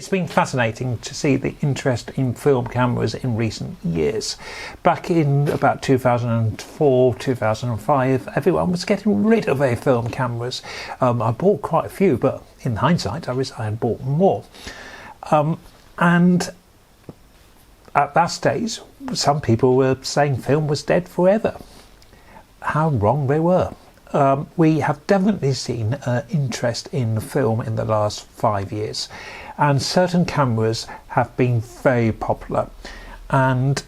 it's been fascinating to see the interest in film cameras in recent years. Back in about 2004, 2005, everyone was getting rid of their film cameras. I bought quite a few, but in hindsight, I wish I had bought more. And at that stage, some people were saying film was dead forever. How wrong they were. We have definitely seen interest in film in the last 5 years, and certain cameras have been very popular, and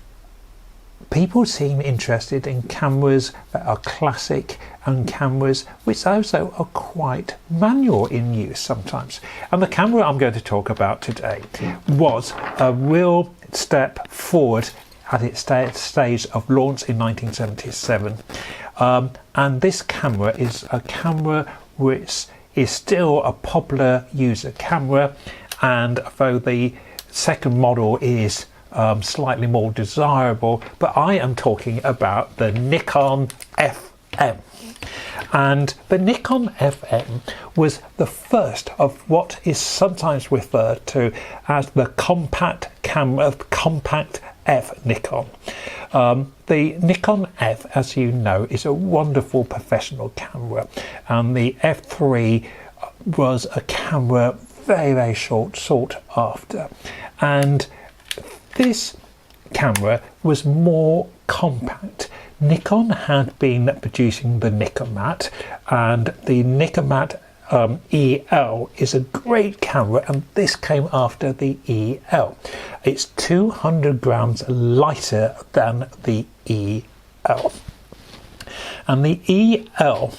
people seem interested in cameras that are classic and cameras which also are quite manual in use sometimes. And the camera I'm going to talk about today was a real step forward at its stage of launch in 1977. And this camera is a camera which is still a popular user camera, and though the second model is slightly more desirable, but I am talking about the Nikon FM. And the Nikon FM was the first of what is sometimes referred to as the compact camera, compact F Nikon. The Nikon F, as you know, is a wonderful professional camera, and the F3 was a camera very sought after, and this camera was more compact. Nikon had been producing the Nikomat, and the Nikomat EL is a great camera, and this came after the EL. It's 200 grams lighter than the EL. And the EL,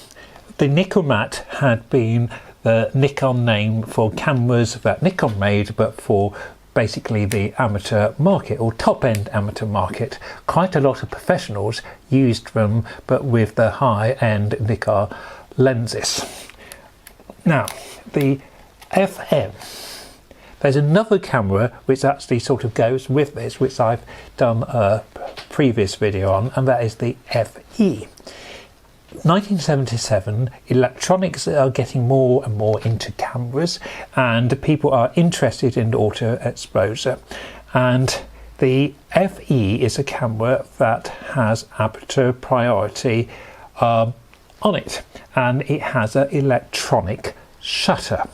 the Nikomat, had been the Nikon name for cameras that Nikon made, but for basically the amateur market, or top-end amateur market. Quite a lot of professionals used them, but with the high-end Nikon lenses. Now, the FM, there's another camera which actually sort of goes with this, which I've done a previous video on, and that is the FE. 1977, electronics are getting more and more into cameras, and people are interested in auto exposure, and the FE is a camera that has aperture priority on it, and it has an electronic shutter.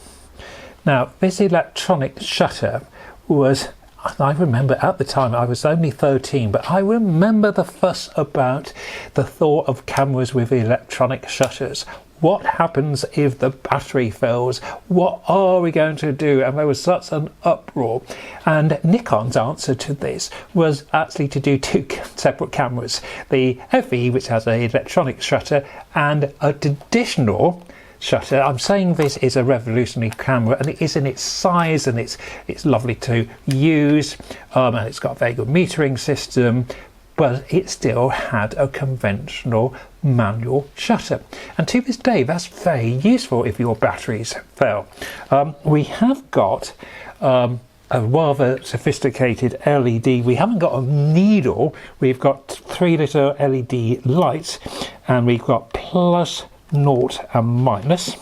Now, this electronic shutter was, I remember at the time, I was only 13, but I remember the fuss about the thought of cameras with electronic shutters. What happens if the battery fails? What are we going to do? And there was such an uproar. And Nikon's answer to this was actually to do two separate cameras. The FE, which has an electronic shutter, and a traditional shutter. I'm saying this is a revolutionary camera, and it is in its size, and it's lovely to use, and it's got a very good metering system, but it still had a conventional manual shutter. And to this day, that's very useful if your batteries fail. We have got a rather sophisticated LED. We haven't got a needle. We've got 3 little LED lights, and we've got plus, naught and minus,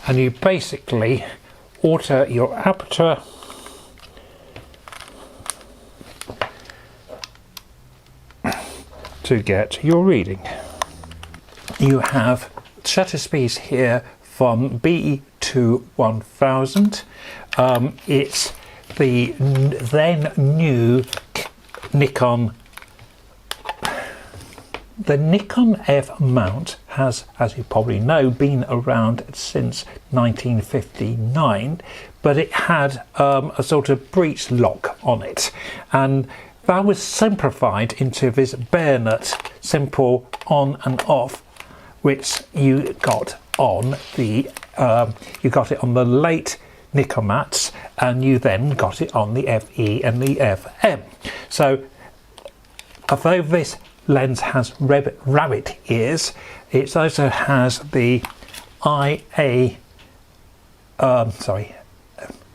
and you basically alter your aperture to get your reading. You have shutter speeds here from B to 1000. It's the then new Nikon. The Nikon F mount has, as you probably know, been around since 1959, but it had a sort of breech lock on it, and that was simplified into this bayonet, simple on and off, which you got on the you got it on the late Nikomats, and you then got it on the FE and the FM. So although this lens has rabbit ears, it also has the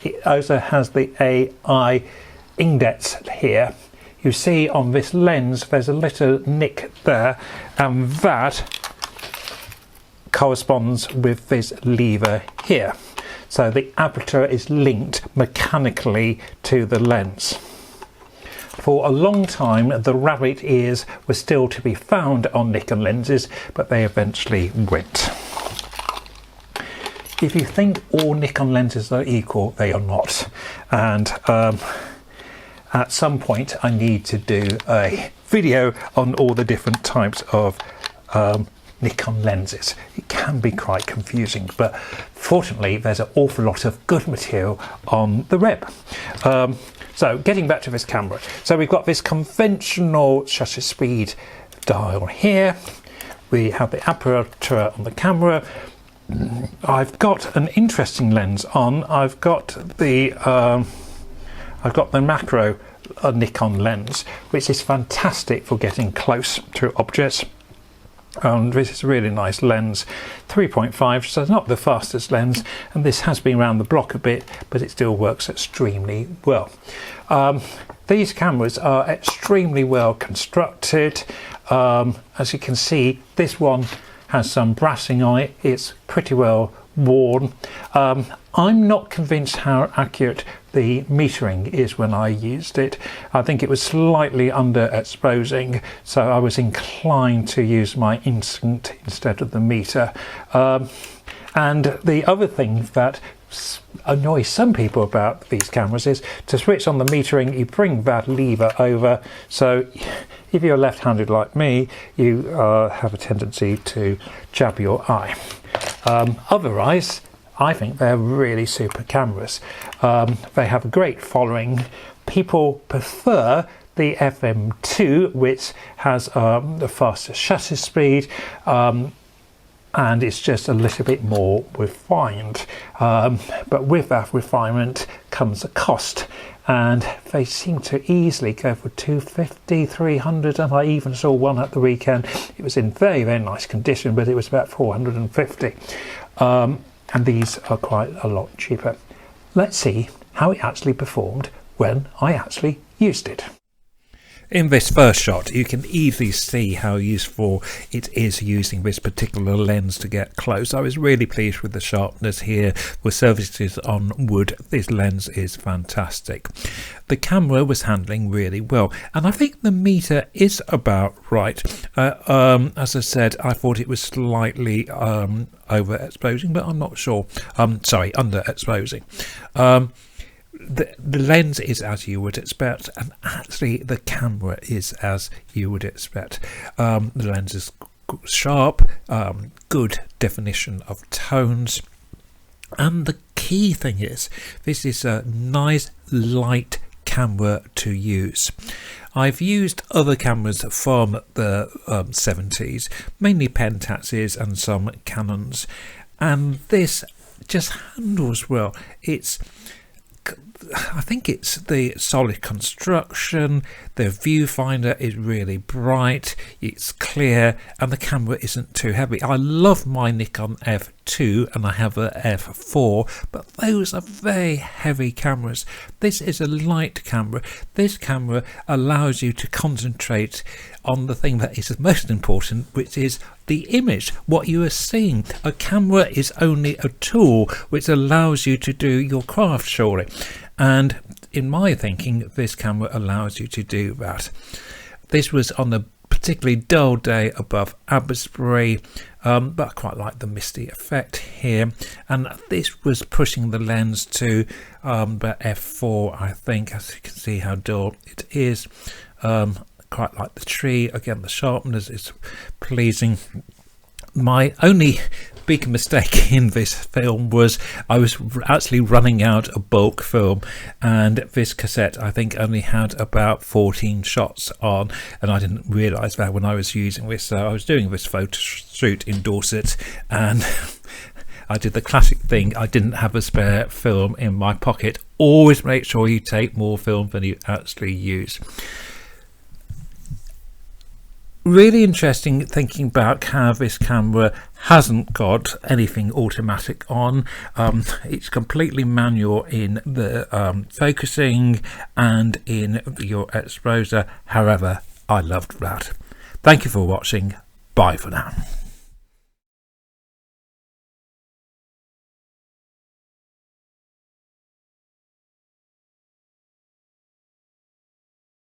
it also has the AI index here. You see on this lens there's a little nick there, and that corresponds with this lever here. so the aperture is linked mechanically to the lens. For a long time the rabbit ears were still to be found on Nikon lenses, but they eventually went. If you think all Nikon lenses are equal, they are not, and at some point I need to do a video on all the different types of Nikon lenses. It can be quite confusing, but fortunately there's an awful lot of good material on the web. So getting back to this camera, so we've got this conventional shutter speed dial here. We have the aperture on the camera. I've got an interesting lens on. I've got the macro Nikon lens, which is fantastic for getting close to objects. This is a really nice lens, 3.5, so it's not the fastest lens, and this has been around the block a bit, but it still works extremely well. These cameras are extremely well constructed. As you can see, this one has some brassing on it. It's pretty well worn. I'm not convinced how accurate the metering is when I used it. I think it was slightly underexposing, so I was inclined to use my instinct instead of the meter. And the other thing that annoys some people about these cameras is to switch on the metering, you bring that lever over, so if you're left-handed like me, you have a tendency to jab your eye. Otherwise, I think they're really super cameras. They have a great following. People prefer the FM2, which has the faster shutter speed, and it's just a little bit more refined. But with that refinement comes a cost, and they seem to easily go for 250, 300, and I even saw one at the weekend. It was in very, very nice condition, but it was about 450. And these are quite a lot cheaper. Let's see how it actually performed when I actually used it. In this first shot, you can easily see how useful it is using this particular lens to get close. I was really pleased with the sharpness here. With surfaces on wood, this lens is fantastic. The camera was handling really well, and I think the meter is about right. As I said, I thought it was slightly overexposing, but I'm not sure. Sorry, underexposing. The lens is as you would expect, and actually the camera is as you would expect. The lens is sharp, good definition of tones, and the key thing is this is a nice light camera to use. I've used other cameras from the 70s, mainly Pentaxes and some Canons, and this just handles well. I think it's the solid construction, the viewfinder is really bright, it's clear, and the camera isn't too heavy. I love my Nikon F2 and I have a F4, but those are very heavy cameras. This is a light camera. This camera allows you to concentrate on the thing that is the most important, which is the image, what you are seeing. A camera is only a tool which allows you to do your craft, surely. And in my thinking, this camera allows you to do that. This was on a particularly dull day above Abbotsbury, but I quite like the misty effect here. And this was pushing the lens to about f4, I think, as you can see how dull it is. Quite like the tree. Again, the sharpness is pleasing. My only big mistake in this film was I was actually running out of bulk film, and this cassette I think only had about 14 shots on, and I didn't realise that when I was using this. So I was doing this photo shoot in Dorset, and I did the classic thing, I didn't have a spare film in my pocket. Always make sure you take more film than you actually use. Really interesting thinking about how this camera hasn't got anything automatic on. It's completely manual in the focusing and in your exposure. However, I loved that. Thank you for watching. Bye for now.